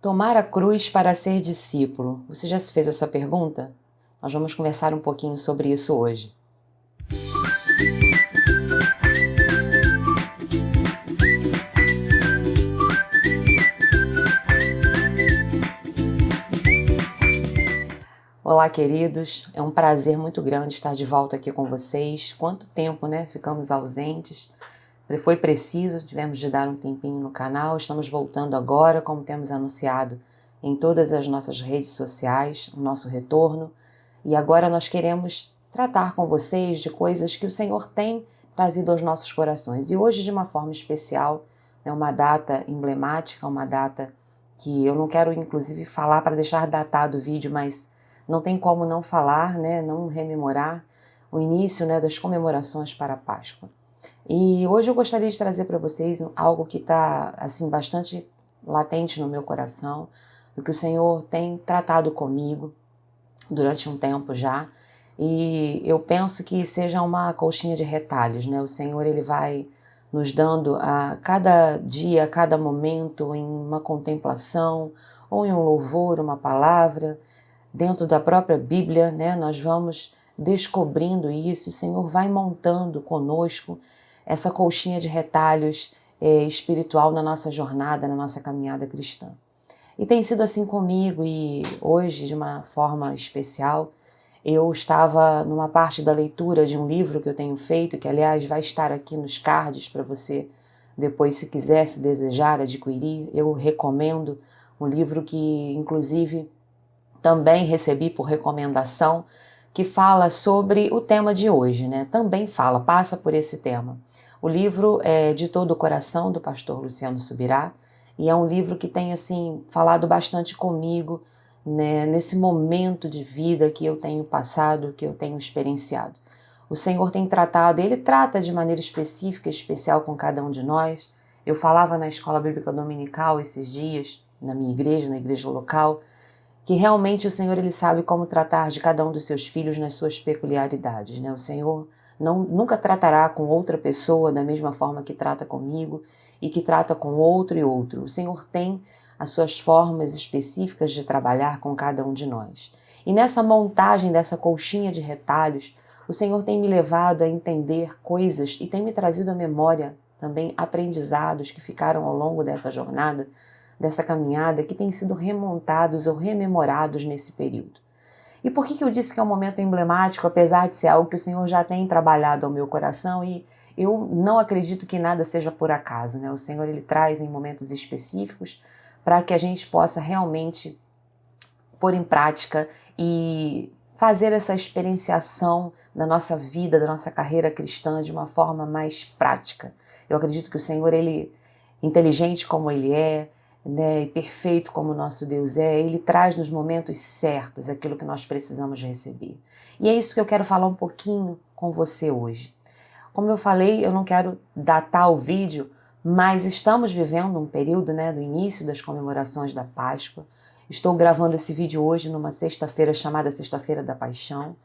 Tomar a cruz para ser discípulo. Você já se fez essa pergunta? Nós vamos conversar um pouquinho sobre isso hoje. Olá, queridos. É um prazer muito grande estar de volta aqui com vocês. Quanto tempo, né? Ficamos ausentes. Foi preciso, tivemos de dar um tempinho no canal. Estamos voltando agora, como temos anunciado em todas as nossas redes sociais, o nosso retorno. E agora nós queremos tratar com vocês de coisas que o Senhor tem trazido aos nossos corações. E hoje, de uma forma especial, é uma data emblemática, uma data que eu não quero, inclusive, falar para deixar datado o vídeo, mas não tem como não falar, né, não rememorar o início, né, das comemorações para a Páscoa. E hoje eu gostaria de trazer para vocês algo que está assim, bastante latente no meu coração, o que o Senhor tem tratado comigo durante um tempo já, e eu penso que seja uma colchinha de retalhos, né? O Senhor ele vai nos dando a cada dia, a cada momento, em uma contemplação, ou em um louvor, uma palavra, dentro da própria Bíblia, né? Nós vamos descobrindo isso, o Senhor vai montando conosco essa colchinha de retalhos espiritual na nossa jornada, na nossa caminhada cristã. E tem sido assim comigo, e hoje, de uma forma especial, eu estava numa parte da leitura de um livro que eu tenho feito, que aliás vai estar aqui nos cards para você depois, se quiser, se desejar adquirir. Eu recomendo um livro que inclusive também recebi por recomendação, que fala sobre o tema de hoje, né? Também passa por esse tema. O livro é De Todo o Coração, do pastor Luciano Subirá, e é um livro que tem, assim, falado bastante comigo, né, nesse momento de vida que eu tenho passado, que eu tenho experienciado. O Senhor tem tratado, Ele trata de maneira específica, especial com cada um de nós. Eu falava na Escola Bíblica Dominical esses dias, na minha igreja, na igreja local, que realmente o Senhor ele sabe como tratar de cada um dos seus filhos nas suas peculiaridades, né? O Senhor nunca tratará com outra pessoa da mesma forma que trata comigo e que trata com outro e outro. O Senhor tem as suas formas específicas de trabalhar com cada um de nós. E nessa montagem dessa colchinha de retalhos, o Senhor tem me levado a entender coisas e tem me trazido à memória também aprendizados que ficaram ao longo dessa jornada, dessa caminhada, que têm sido remontados ou rememorados nesse período. E por que eu disse que é um momento emblemático, apesar de ser algo que o Senhor já tem trabalhado ao meu coração, e eu não acredito que nada seja por acaso, né? O Senhor ele traz em momentos específicos para que a gente possa realmente pôr em prática e fazer essa experienciação da nossa vida, da nossa carreira cristã de uma forma mais prática. Eu acredito que o Senhor, ele, inteligente como ele é, né, e perfeito como o nosso Deus é, ele traz nos momentos certos aquilo que nós precisamos receber. E é isso que eu quero falar um pouquinho com você hoje. Como eu falei, eu não quero datar o vídeo, mas estamos vivendo um período, né, do início das comemorações da Páscoa. Estou gravando esse vídeo hoje numa sexta-feira chamada Sexta-feira da Paixão,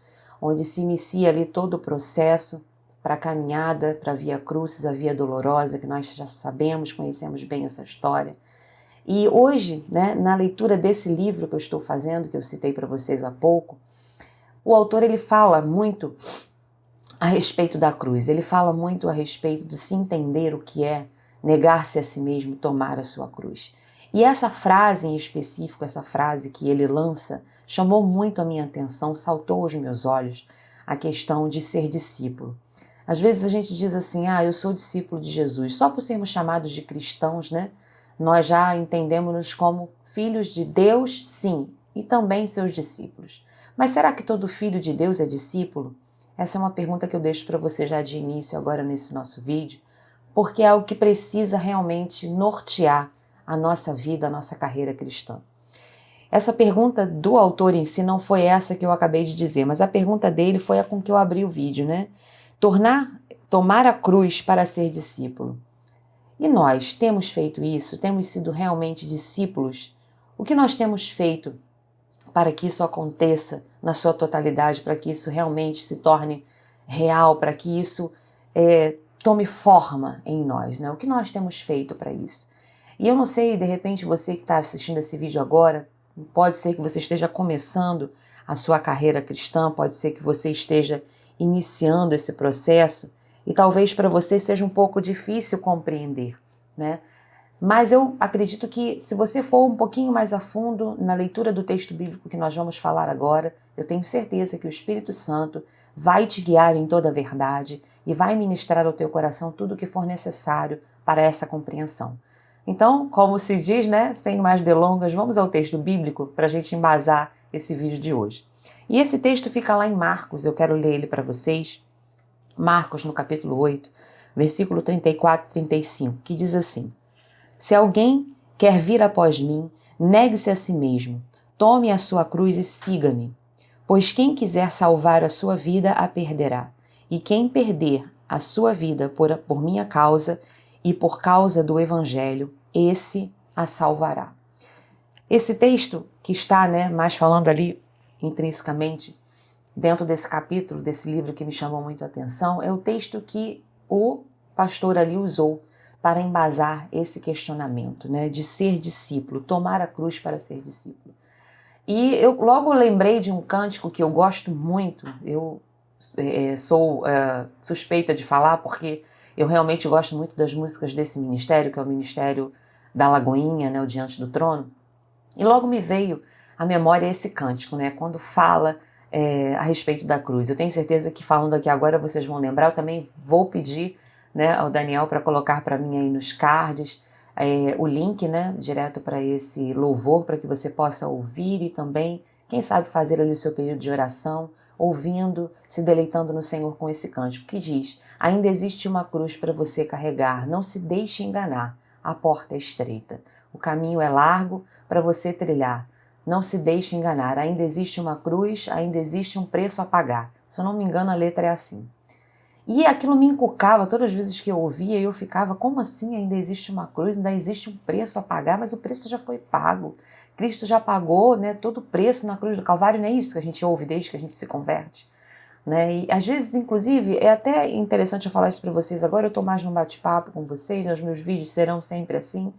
onde se inicia ali todo o processo para a caminhada, para a Via Crucis, a Via Dolorosa, que nós já sabemos, conhecemos bem essa história. E hoje, né, na leitura desse livro que eu estou fazendo, que eu citei para vocês há pouco, o autor ele fala muito a respeito da cruz, ele fala muito a respeito de se entender o que é negar-se a si mesmo, tomar a sua cruz. E essa frase em específico, essa frase que ele lança, chamou muito a minha atenção, saltou aos meus olhos a questão de ser discípulo. Às vezes a gente diz assim, eu sou discípulo de Jesus, só por sermos chamados de cristãos, né? Nós já entendemos-nos como filhos de Deus, sim, e também seus discípulos. Mas será que todo filho de Deus é discípulo? Essa é uma pergunta que eu deixo para você já de início agora nesse nosso vídeo, porque é algo que precisa realmente nortear a nossa vida, a nossa carreira cristã. Essa pergunta do autor em si não foi essa que eu acabei de dizer, mas a pergunta dele foi a com que eu abri o vídeo, né? Tomar a cruz para ser discípulo. E nós temos feito isso? Temos sido realmente discípulos? O que nós temos feito para que isso aconteça na sua totalidade, para que isso realmente se torne real, para que isso tome forma em nós, né? O que nós temos feito para isso? E eu não sei, de repente você que está assistindo esse vídeo agora, pode ser que você esteja começando a sua carreira cristã, pode ser que você esteja iniciando esse processo e talvez para você seja um pouco difícil compreender, né? Mas eu acredito que se você for um pouquinho mais a fundo na leitura do texto bíblico que nós vamos falar agora, eu tenho certeza que o Espírito Santo vai te guiar em toda a verdade e vai ministrar ao teu coração tudo o que for necessário para essa compreensão. Então, como se diz, né, sem mais delongas, vamos ao texto bíblico para a gente embasar esse vídeo de hoje. E esse texto fica lá em Marcos, eu quero ler ele para vocês. Marcos, no capítulo 8, versículo 34 e 35, que diz assim: Se alguém quer vir após mim, negue-se a si mesmo, tome a sua cruz e siga-me. Pois quem quiser salvar a sua vida, a perderá. E quem perder a sua vida por minha causa e por causa do Evangelho, esse a salvará. Esse texto que está, mais falando ali intrinsecamente, dentro desse capítulo, desse livro que me chamou muito a atenção, é o texto que o pastor ali usou para embasar esse questionamento, de ser discípulo, tomar a cruz para ser discípulo. E eu logo lembrei de um cântico que eu gosto muito, eu sou suspeita de falar porque eu realmente gosto muito das músicas desse ministério, que é o Ministério da Lagoinha, o Diante do Trono, e logo me veio à memória esse cântico, quando fala a respeito da cruz. Eu tenho certeza que falando aqui agora vocês vão lembrar, eu também vou pedir ao Daniel para colocar para mim aí nos cards o link, direto para esse louvor, para que você possa ouvir e também, quem sabe, fazer ali o seu período de oração, ouvindo, se deleitando no Senhor com esse cântico, que diz: ainda existe uma cruz para você carregar, não se deixe enganar, a porta é estreita, o caminho é largo para você trilhar, não se deixe enganar, ainda existe uma cruz, ainda existe um preço a pagar. Se eu não me engano, a letra é assim. E aquilo me encucava todas as vezes que eu ouvia, e eu ficava, como assim ainda existe uma cruz, ainda existe um preço a pagar, mas o preço já foi pago. Cristo já pagou todo o preço na cruz do Calvário, não é isso que a gente ouve desde que a gente se converte. E às vezes, inclusive, é até interessante eu falar isso para vocês agora, eu estou mais num bate-papo com vocês, os meus vídeos serão sempre assim,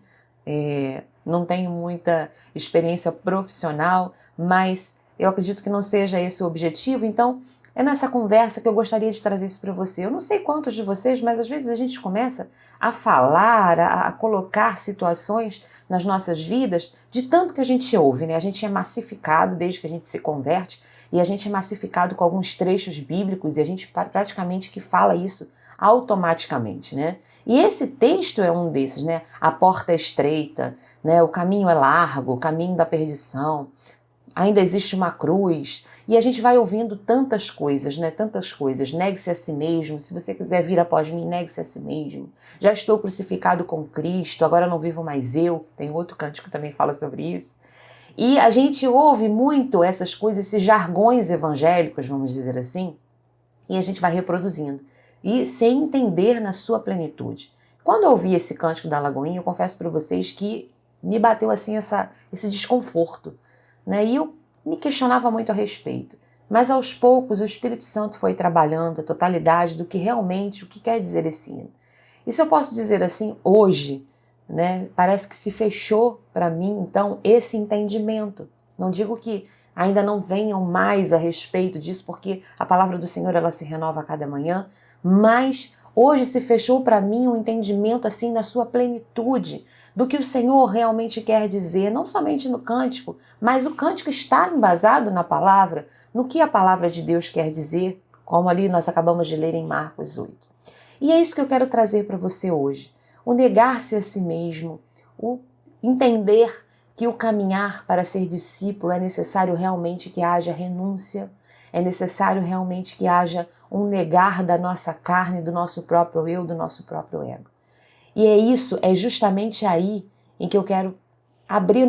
não tenho muita experiência profissional, mas eu acredito que não seja esse o objetivo, então é nessa conversa que eu gostaria de trazer isso para você. Eu não sei quantos de vocês, mas às vezes a gente começa a falar, a colocar situações nas nossas vidas de tanto que a gente ouve, A gente é massificado desde que a gente se converte e a gente é massificado com alguns trechos bíblicos e a gente praticamente que fala isso automaticamente, E esse texto é um desses, A porta é estreita, o caminho é largo, o caminho da perdição, ainda existe uma cruz, e a gente vai ouvindo tantas coisas, tantas coisas, negue-se a si mesmo, se você quiser vir após mim, negue-se a si mesmo, já estou crucificado com Cristo, agora não vivo mais eu, tem outro cântico que também fala sobre isso, e a gente ouve muito essas coisas, esses jargões evangélicos, vamos dizer assim, e a gente vai reproduzindo, e sem entender na sua plenitude. Quando eu ouvi esse cântico da Lagoinha, eu confesso para vocês que me bateu assim esse desconforto, E eu me questionava muito a respeito. Mas aos poucos o Espírito Santo foi trabalhando a totalidade do que realmente, o que quer dizer esse hino. E se eu posso dizer assim, hoje, parece que se fechou para mim, então, esse entendimento. Não digo que ainda não venham mais a respeito disso, porque a palavra do Senhor ela se renova a cada manhã, mas hoje se fechou para mim um entendimento assim na sua plenitude, do que o Senhor realmente quer dizer, não somente no cântico, mas o cântico está embasado na palavra, no que a palavra de Deus quer dizer, como ali nós acabamos de ler em Marcos 8. E é isso que eu quero trazer para você hoje, o negar-se a si mesmo, o entender que o caminhar para ser discípulo é necessário realmente que haja renúncia, é necessário realmente que haja um negar da nossa carne, do nosso próprio eu, do nosso próprio ego. E é justamente aí em que eu quero abrir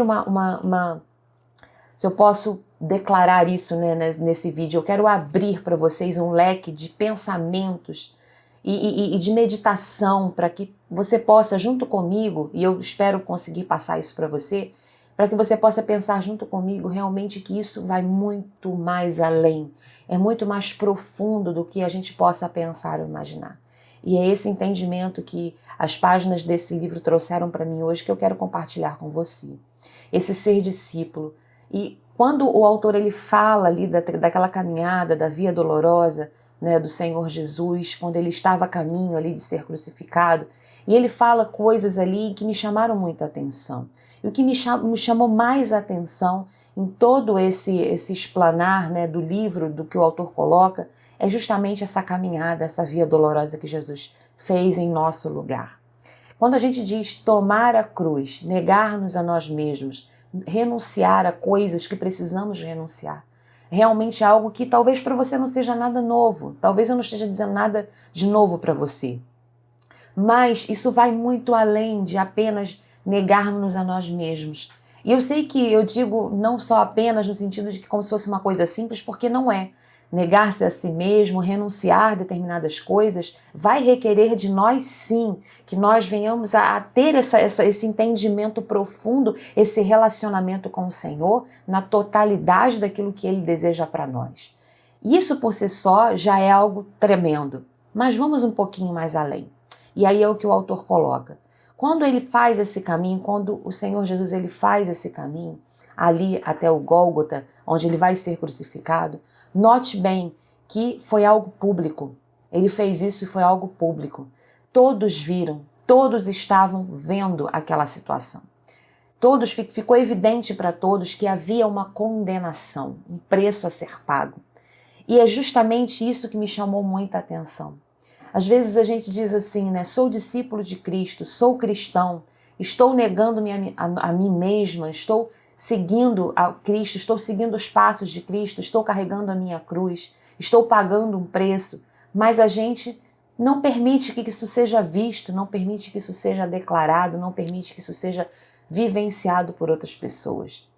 se eu posso declarar isso nesse vídeo, eu quero abrir para vocês um leque de pensamentos e de meditação para que você possa, junto comigo, e eu espero conseguir passar isso para você, para que você possa pensar junto comigo realmente que isso vai muito mais além, é muito mais profundo do que a gente possa pensar ou imaginar. E é esse entendimento que as páginas desse livro trouxeram para mim hoje que eu quero compartilhar com você. Esse ser discípulo. E quando o autor ele fala ali daquela caminhada, da via dolorosa, né, do Senhor Jesus, quando ele estava a caminho ali de ser crucificado, e ele fala coisas ali que me chamaram muita atenção. E o que me chamou mais a atenção em todo esse explanar, né, do livro, do que o autor coloca, é justamente essa caminhada, essa via dolorosa que Jesus fez em nosso lugar. Quando a gente diz tomar a cruz, negar-nos a nós mesmos, renunciar a coisas que precisamos renunciar, realmente é algo que talvez para você não seja nada novo, talvez eu não esteja dizendo nada de novo para você, mas isso vai muito além de apenas negarmos a nós mesmos. E eu sei que eu digo não só apenas no sentido de que como se fosse uma coisa simples, porque não é. Negar-se a si mesmo, renunciar a determinadas coisas, vai requerer de nós sim, que nós venhamos a ter esse entendimento profundo, esse relacionamento com o Senhor, na totalidade daquilo que Ele deseja para nós. Isso por si só já é algo tremendo, mas vamos um pouquinho mais além. E aí é o que o autor coloca. Quando ele faz esse caminho, quando o Senhor Jesus ele faz esse caminho, ali até o Gólgota, onde ele vai ser crucificado, note bem que foi algo público. Ele fez isso e foi algo público. Todos viram, todos estavam vendo aquela situação. Ficou evidente para todos que havia uma condenação, um preço a ser pago. E é justamente isso que me chamou muita atenção. Às vezes a gente diz assim, né? Sou discípulo de Cristo, sou cristão, estou negando-me a mim mesma, estou seguindo a Cristo, estou seguindo os passos de Cristo, estou carregando a minha cruz, estou pagando um preço, mas a gente não permite que isso seja visto, não permite que isso seja declarado, não permite que isso seja vivenciado por outras pessoas.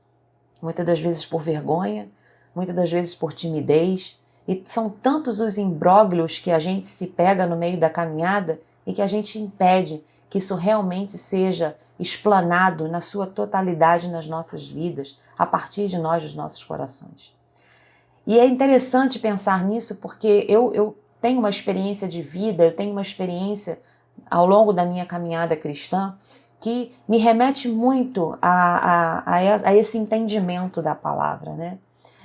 Muitas das vezes por vergonha, muitas das vezes por timidez, e são tantos os imbróglios que a gente se pega no meio da caminhada e que a gente impede que isso realmente seja explanado na sua totalidade nas nossas vidas, a partir de nós, dos nossos corações. E é interessante pensar nisso porque eu tenho uma experiência de vida, eu tenho uma experiência ao longo da minha caminhada cristã que me remete muito a esse entendimento da palavra, né?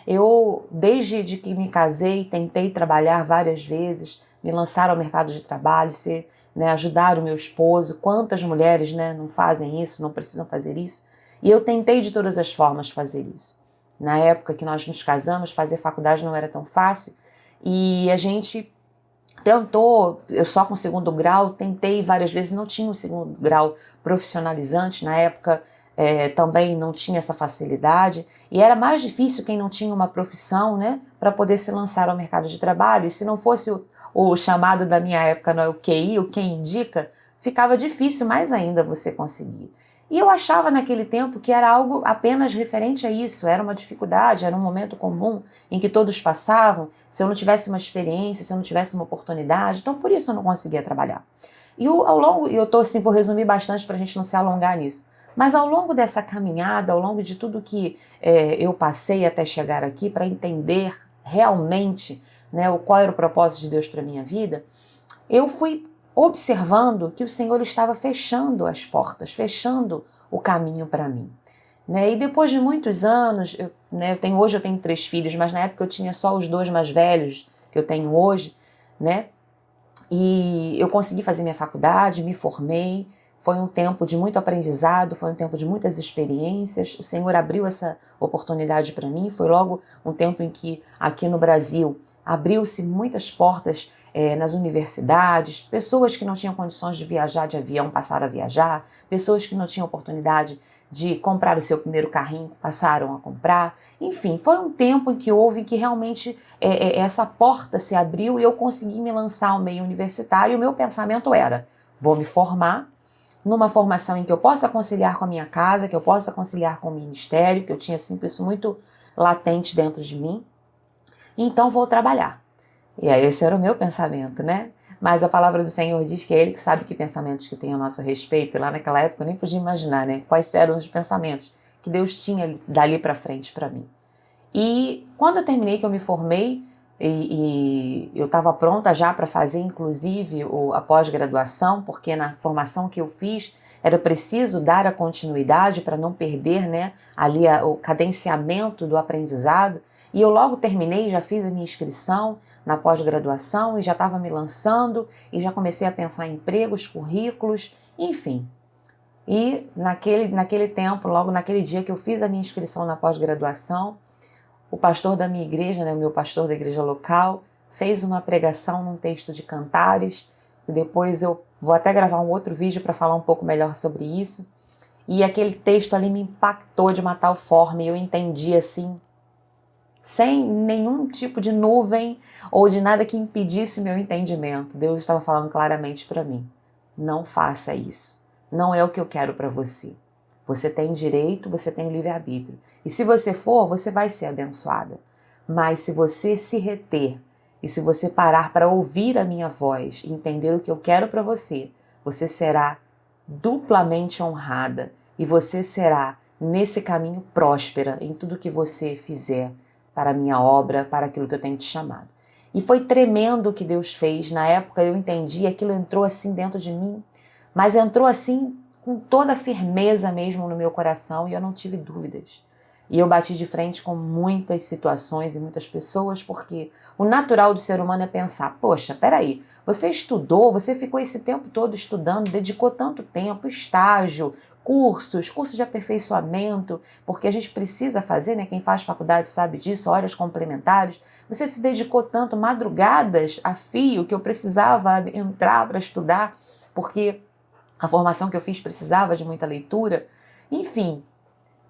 Eu, desde que me casei, tentei trabalhar várias vezes, me lançar ao mercado de trabalho, ajudar o meu esposo. Quantas mulheres, né, não fazem isso, não precisam fazer isso? E eu tentei de todas as formas fazer isso. Na época que nós nos casamos, fazer faculdade não era tão fácil e a gente tentou, eu só com segundo grau, tentei várias vezes, não tinha um segundo grau profissionalizante, na época também não tinha essa facilidade e era mais difícil quem não tinha uma profissão, né, para poder se lançar ao mercado de trabalho. E se não fosse o chamado da minha época, não é o QI, o quem indica, ficava difícil mais ainda você conseguir. E eu achava naquele tempo que era algo apenas referente a isso, era uma dificuldade, era um momento comum em que todos passavam, se eu não tivesse uma experiência, se eu não tivesse uma oportunidade, então por isso eu não conseguia trabalhar. E vou resumir bastante para a gente não se alongar nisso, mas ao longo dessa caminhada, ao longo de tudo que eu passei até chegar aqui para entender realmente, né, qual era o propósito de Deus para a minha vida, eu fui observando que o Senhor estava fechando as portas, fechando o caminho para mim. Né? E depois de muitos anos, hoje eu tenho 3 filhos, mas na época eu tinha só os 2 mais velhos que eu tenho hoje, né? E eu consegui fazer minha faculdade, me formei, foi um tempo de muito aprendizado, foi um tempo de muitas experiências, o Senhor abriu essa oportunidade para mim, foi logo um tempo em que aqui no Brasil abriu-se muitas portas nas universidades, pessoas que não tinham condições de viajar de avião passaram a viajar, pessoas que não tinham oportunidade de comprar o seu primeiro carrinho passaram a comprar, enfim, foi um tempo em que realmente essa porta se abriu e eu consegui me lançar ao meio universitário. E o meu pensamento era, vou me formar numa formação em que eu possa conciliar com a minha casa, que eu possa conciliar com o ministério, que eu tinha sempre isso muito latente dentro de mim, então vou trabalhar. E aí esse era o meu pensamento, né? Mas a palavra do Senhor diz que é Ele que sabe que pensamentos que tem a nosso respeito, e lá naquela época eu nem podia imaginar, né? Quais eram os pensamentos que Deus tinha dali para frente para mim. E quando eu terminei, que eu me formei, e eu estava pronta já para fazer, inclusive, a pós-graduação, porque na formação que eu fiz era preciso dar a continuidade para não perder, né, ali o cadenciamento do aprendizado. E eu logo terminei, já fiz a minha inscrição na pós-graduação e já estava me lançando e já comecei a pensar em empregos, currículos, enfim. E naquele tempo, logo naquele dia que eu fiz a minha inscrição na pós-graduação, o pastor da minha igreja, né, o meu pastor da igreja local, fez uma pregação num texto de Cantares, e depois eu vou até gravar um outro vídeo para falar um pouco melhor sobre isso. E aquele texto ali me impactou de uma tal forma, e eu entendi assim, sem nenhum tipo de nuvem ou de nada que impedisse o meu entendimento. Deus estava falando claramente para mim: não faça isso, não é o que eu quero para você. Você tem direito, você tem o livre-arbítrio. E se você for, você vai ser abençoada. Mas se você se reter e se você parar para ouvir a minha voz e entender o que eu quero para você, você será duplamente honrada e você será, nesse caminho, próspera em tudo que você fizer para a minha obra, para aquilo que eu tenho te chamado. E foi tremendo o que Deus fez. Na época eu entendi, aquilo entrou assim dentro de mim, mas entrou assim com toda a firmeza mesmo no meu coração e eu não tive dúvidas. E eu bati de frente com muitas situações e muitas pessoas, porque o natural do ser humano é pensar: poxa, peraí, você estudou, você ficou esse tempo todo estudando, dedicou tanto tempo, estágio, cursos de aperfeiçoamento, porque a gente precisa fazer, né? Quem faz faculdade sabe disso, horas complementares. Você se dedicou tanto, madrugadas a fio, que eu precisava entrar para estudar, porque a formação que eu fiz precisava de muita leitura. Enfim,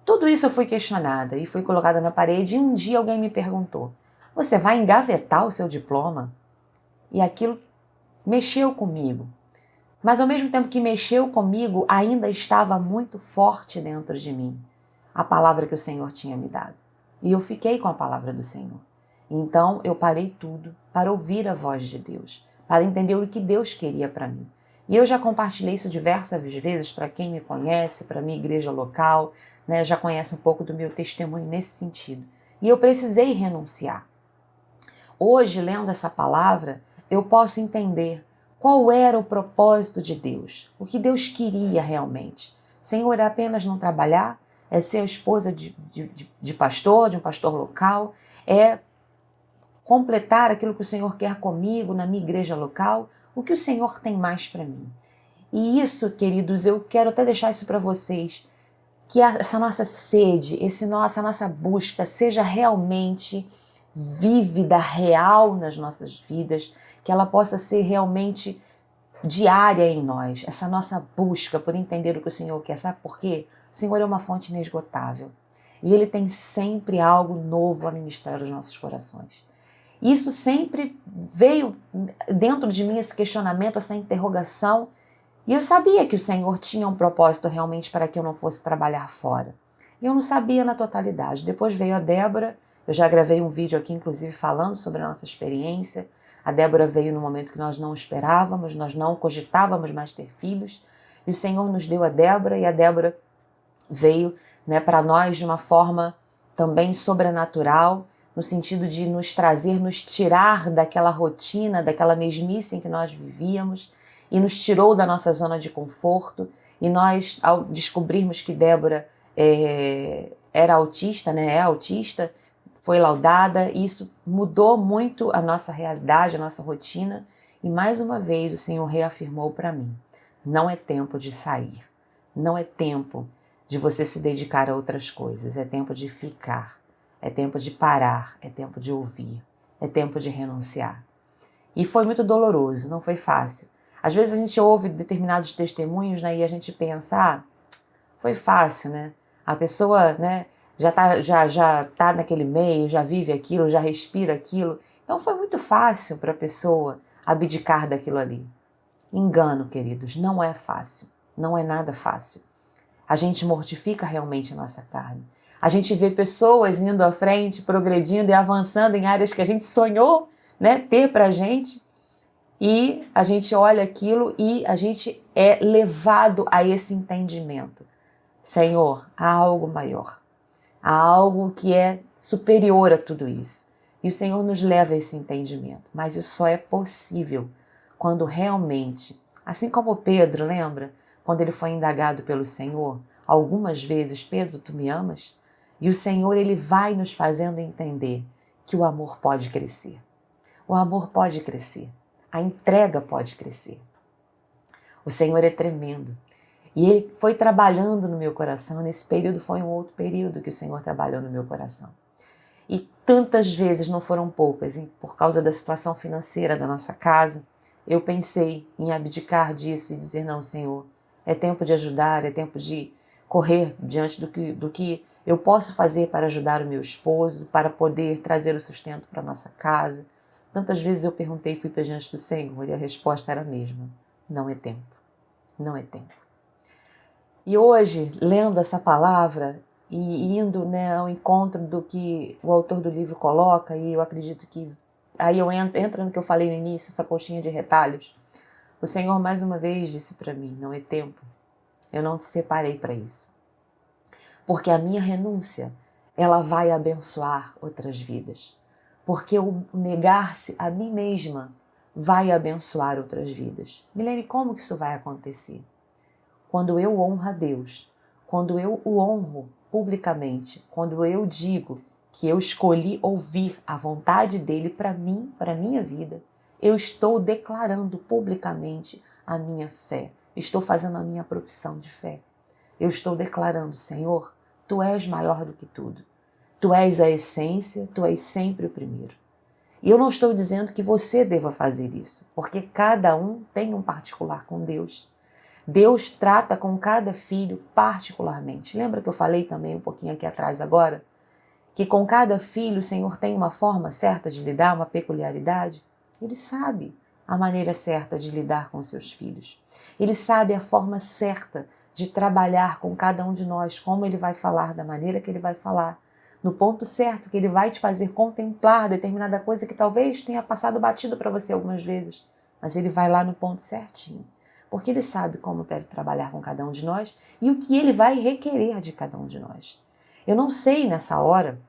tudo isso eu fui questionada e fui colocada na parede e um dia alguém me perguntou: você vai engavetar o seu diploma? E aquilo mexeu comigo. Mas ao mesmo tempo que mexeu comigo, ainda estava muito forte dentro de mim a palavra que o Senhor tinha me dado. E eu fiquei com a palavra do Senhor. Então eu parei tudo para ouvir a voz de Deus, para entender o que Deus queria para mim. E eu já compartilhei isso diversas vezes para quem me conhece, para a minha igreja local, né, já conhece um pouco do meu testemunho nesse sentido. E eu precisei renunciar. Hoje, lendo essa palavra, eu posso entender qual era o propósito de Deus, o que Deus queria realmente. Senhor, é apenas não trabalhar, é ser a esposa de pastor, de um pastor local, é completar aquilo que o Senhor quer comigo na minha igreja local, o que o Senhor tem mais para mim. E isso, queridos, eu quero até deixar isso para vocês, que essa nossa sede, essa nossa busca seja realmente vívida, real nas nossas vidas, que ela possa ser realmente diária em nós, essa nossa busca por entender o que o Senhor quer. Sabe por quê? O Senhor é uma fonte inesgotável e Ele tem sempre algo novo a ministrar aos nossos corações. Isso sempre veio dentro de mim, esse questionamento, essa interrogação, e eu sabia que o Senhor tinha um propósito realmente para que eu não fosse trabalhar fora. E eu não sabia na totalidade. Depois veio a Débora, eu já gravei um vídeo aqui, inclusive, falando sobre a nossa experiência. A Débora veio no momento que nós não esperávamos, nós não cogitávamos mais ter filhos, e o Senhor nos deu a Débora, e a Débora veio, né, para nós de uma forma também sobrenatural, no sentido de nos trazer, nos tirar daquela rotina, daquela mesmice em que nós vivíamos, e nos tirou da nossa zona de conforto. E nós, ao descobrirmos que Débora era autista, né, é autista, foi laudada, e isso mudou muito a nossa realidade, a nossa rotina, e mais uma vez o Senhor reafirmou para mim: não é tempo de sair, não é tempo de você se dedicar a outras coisas, é tempo de ficar, é tempo de parar, é tempo de ouvir, é tempo de renunciar. E foi muito doloroso, não foi fácil. Às vezes a gente ouve determinados testemunhos, né, e a gente pensa: foi fácil, né? A pessoa, né, já tá naquele meio, já vive aquilo, já respira aquilo. Então foi muito fácil para a pessoa abdicar daquilo ali. Engano, queridos, não é fácil, não é nada fácil. A gente mortifica realmente a nossa carne. A gente vê pessoas indo à frente, progredindo e avançando em áreas que a gente sonhou, né, ter pra gente, e a gente olha aquilo e a gente é levado a esse entendimento. Senhor, há algo maior, há algo que é superior a tudo isso. E o Senhor nos leva a esse entendimento. Mas isso só é possível quando realmente, assim como Pedro, lembra? Quando ele foi indagado pelo Senhor, algumas vezes, Pedro, tu me amas? E o Senhor, ele vai nos fazendo entender que o amor pode crescer. O amor pode crescer. A entrega pode crescer. O Senhor é tremendo. E Ele foi trabalhando no meu coração. Nesse período foi um outro período que o Senhor trabalhou no meu coração. E tantas vezes, não foram poucas, e por causa da situação financeira da nossa casa, eu pensei em abdicar disso e dizer, não, Senhor, é tempo de ajudar, é tempo de correr diante do que eu posso fazer para ajudar o meu esposo, para poder trazer o sustento para a nossa casa. Tantas vezes eu perguntei, fui para diante do Senhor, e a resposta era a mesma, não é tempo, não é tempo. E hoje, lendo essa palavra e indo, né, ao encontro do que o autor do livro coloca, e eu acredito que aí eu entro no que eu falei no início, essa coxinha de retalhos, o Senhor mais uma vez disse para mim, não é tempo, eu não te separei para isso. Porque a minha renúncia, ela vai abençoar outras vidas. Porque o negar-se a mim mesma vai abençoar outras vidas. Milene, como que isso vai acontecer? Quando eu honro a Deus, quando eu o honro publicamente, quando eu digo que eu escolhi ouvir a vontade dele para mim, para a minha vida, eu estou declarando publicamente a minha fé, estou fazendo a minha profissão de fé. Eu estou declarando, Senhor, Tu és maior do que tudo. Tu és a essência, Tu és sempre o primeiro. E eu não estou dizendo que você deva fazer isso, porque cada um tem um particular com Deus. Deus trata com cada filho particularmente. Lembra que eu falei também um pouquinho aqui atrás agora? Que com cada filho o Senhor tem uma forma certa de lidar, uma peculiaridade? Ele sabe a maneira certa de lidar com seus filhos. Ele sabe a forma certa de trabalhar com cada um de nós, como ele vai falar, da maneira que ele vai falar, no ponto certo que ele vai te fazer contemplar determinada coisa que talvez tenha passado batido para você algumas vezes, mas ele vai lá no ponto certinho, porque ele sabe como deve trabalhar com cada um de nós e o que ele vai requerer de cada um de nós. Eu não sei nessa hora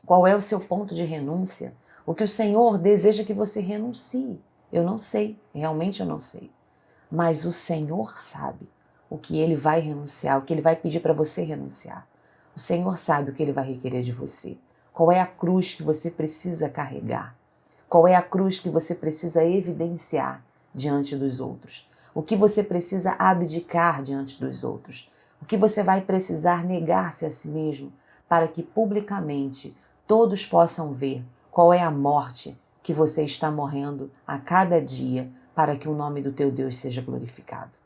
qual é o seu ponto de renúncia, o que o Senhor deseja que você renuncie. Eu não sei, realmente eu não sei. Mas o Senhor sabe o que Ele vai renunciar, o que Ele vai pedir para você renunciar. O Senhor sabe o que Ele vai requerer de você. Qual é a cruz que você precisa carregar? Qual é a cruz que você precisa evidenciar diante dos outros? O que você precisa abdicar diante dos outros? O que você vai precisar negar-se a si mesmo para que publicamente todos possam ver qual é a morte que você está morrendo a cada dia para que o nome do teu Deus seja glorificado.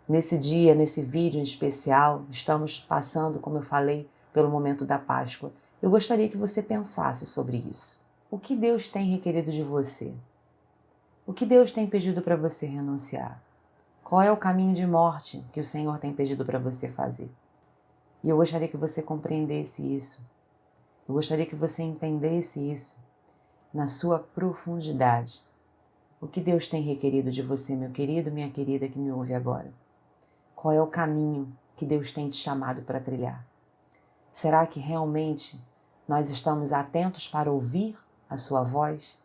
Nesse dia, nesse vídeo em especial, estamos passando, como eu falei, pelo momento da Páscoa. Eu gostaria que você pensasse sobre isso. O que Deus tem requerido de você? O que Deus tem pedido para você renunciar? Qual é o caminho de morte que o Senhor tem pedido para você fazer? E eu gostaria que você compreendesse isso. Eu gostaria que você entendesse isso na sua profundidade. O que Deus tem requerido de você, meu querido, minha querida que me ouve agora? Qual é o caminho que Deus tem te chamado para trilhar? Será que realmente nós estamos atentos para ouvir a sua voz?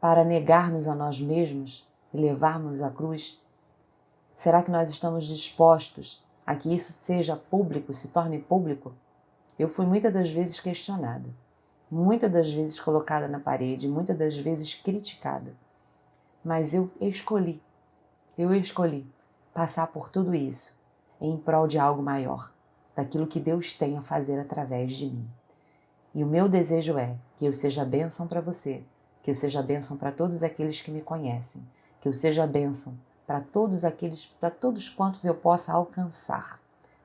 Para negar-nos a nós mesmos e levarmos a cruz? Será que nós estamos dispostos a que isso seja público, se torne público? Eu fui muitas das vezes questionada, muitas das vezes colocada na parede, muitas das vezes criticada. Mas eu escolhi passar por tudo isso em prol de algo maior, daquilo que Deus tem a fazer através de mim. E o meu desejo é que eu seja bênção para você, que eu seja bênção para todos aqueles que me conhecem, que eu seja bênção para todos quantos eu possa alcançar,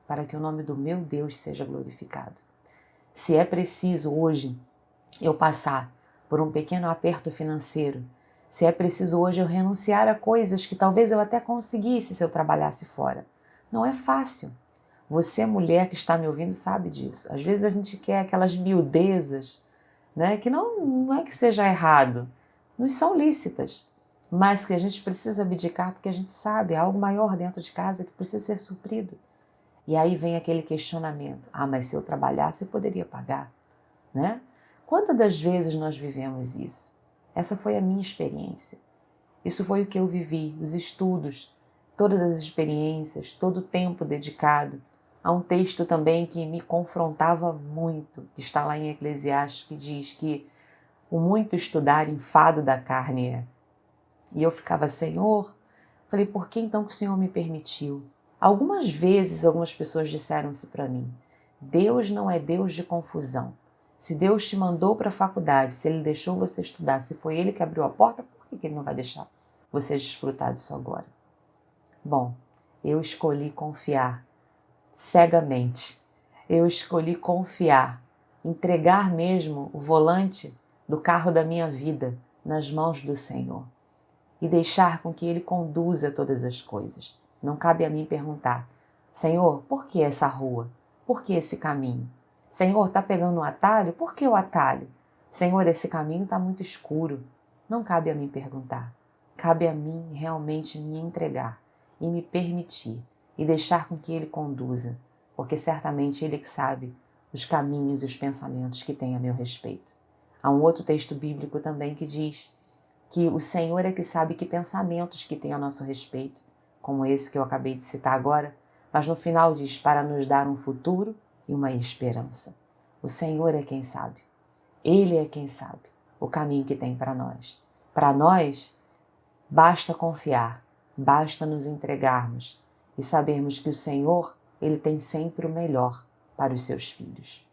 para que o nome do meu Deus seja glorificado. Se é preciso hoje eu passar por um pequeno aperto financeiro, se é preciso hoje eu renunciar a coisas que talvez eu até conseguisse se eu trabalhasse fora. Não é fácil. Você, mulher que está me ouvindo, sabe disso. Às vezes a gente quer aquelas miudezas, né, que não é que seja errado, não são lícitas, mas que a gente precisa abdicar porque a gente sabe, há algo maior dentro de casa que precisa ser suprido. E aí vem aquele questionamento, mas se eu trabalhasse eu poderia pagar, né? Quantas das vezes nós vivemos isso? Essa foi a minha experiência. Isso foi o que eu vivi, os estudos, todas as experiências, todo o tempo dedicado. Há um texto também que me confrontava muito, que está lá em Eclesiastes, que diz que o muito estudar enfado da carne é. E eu ficava, Senhor, falei, por que então que o Senhor me permitiu? Algumas vezes algumas pessoas disseram isso para mim. Deus não é Deus de confusão. Se Deus te mandou para a faculdade, se Ele deixou você estudar, se foi Ele que abriu a porta, por que Ele não vai deixar você desfrutar disso agora? Bom, eu escolhi confiar cegamente. Eu escolhi confiar, entregar mesmo o volante do carro da minha vida nas mãos do Senhor e deixar com que Ele conduza todas as coisas. Não cabe a mim perguntar, Senhor, por que essa rua? Por que esse caminho? Senhor, está pegando um atalho? Por que o atalho? Senhor, esse caminho está muito escuro. Não cabe a mim perguntar. Cabe a mim realmente me entregar e me permitir e deixar com que Ele conduza, porque certamente Ele que sabe os caminhos e os pensamentos que tem a meu respeito. Há um outro texto bíblico também que diz que o Senhor é que sabe que pensamentos que tem a nosso respeito, como esse que eu acabei de citar agora, mas no final diz para nos dar um futuro e uma esperança. O Senhor é quem sabe. Ele é quem sabe o caminho que tem para nós. Para nós, basta confiar, basta nos entregarmos e sabermos que o Senhor, Ele tem sempre o melhor para os seus filhos.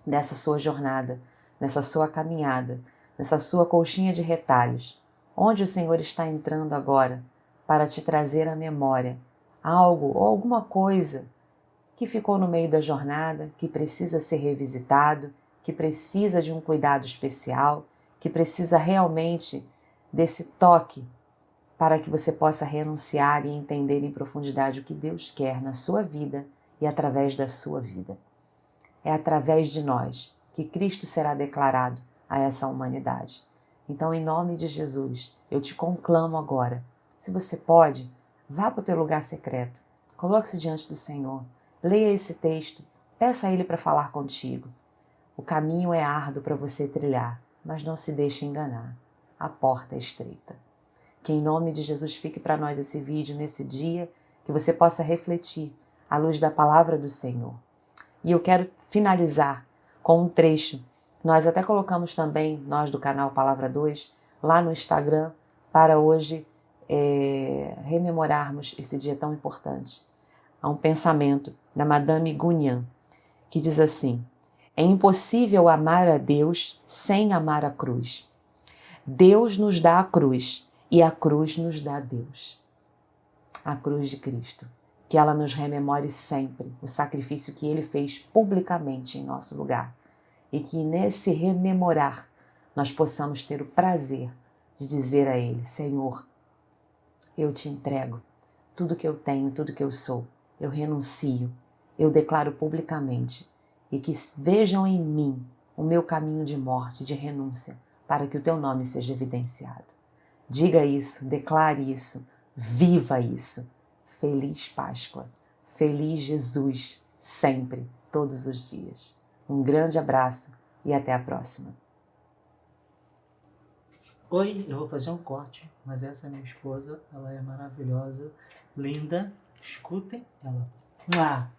Nessa sua jornada, nessa sua caminhada, nessa sua colchinha de retalhos, onde o Senhor está entrando agora para te trazer à memória algo ou alguma coisa que ficou no meio da jornada, que precisa ser revisitado, que precisa de um cuidado especial, que precisa realmente desse toque para que você possa renunciar e entender em profundidade o que Deus quer na sua vida e através da sua vida. É através de nós que Cristo será declarado a essa humanidade. Então, em nome de Jesus, eu te conclamo agora. Se você pode, vá para o teu lugar secreto, coloque-se diante do Senhor, leia esse texto, peça a Ele para falar contigo. O caminho é árduo para você trilhar, mas não se deixe enganar. A porta é estreita. Que em nome de Jesus fique para nós esse vídeo nesse dia, que você possa refletir à luz da palavra do Senhor. E eu quero finalizar com um trecho. Nós até colocamos também, nós do canal Palavra 2, lá no Instagram, para hoje rememorarmos esse dia tão importante. Há um pensamento da Madame Guyon, que diz assim, é impossível amar a Deus sem amar a cruz. Deus nos dá a cruz e a cruz nos dá a Deus. A cruz de Cristo. Que ela nos rememore sempre o sacrifício que Ele fez publicamente em nosso lugar. E que nesse rememorar nós possamos ter o prazer de dizer a Ele, Senhor, eu te entrego tudo que eu tenho, tudo que eu sou. Eu renuncio, eu declaro publicamente. E que vejam em mim o meu caminho de morte, de renúncia, para que o teu nome seja evidenciado. Diga isso, declare isso, viva isso. Feliz Páscoa, feliz Jesus, sempre, todos os dias. Um grande abraço e até a próxima. Oi, eu vou fazer um corte, mas essa é minha esposa, ela é maravilhosa, linda, escutem ela. Mua!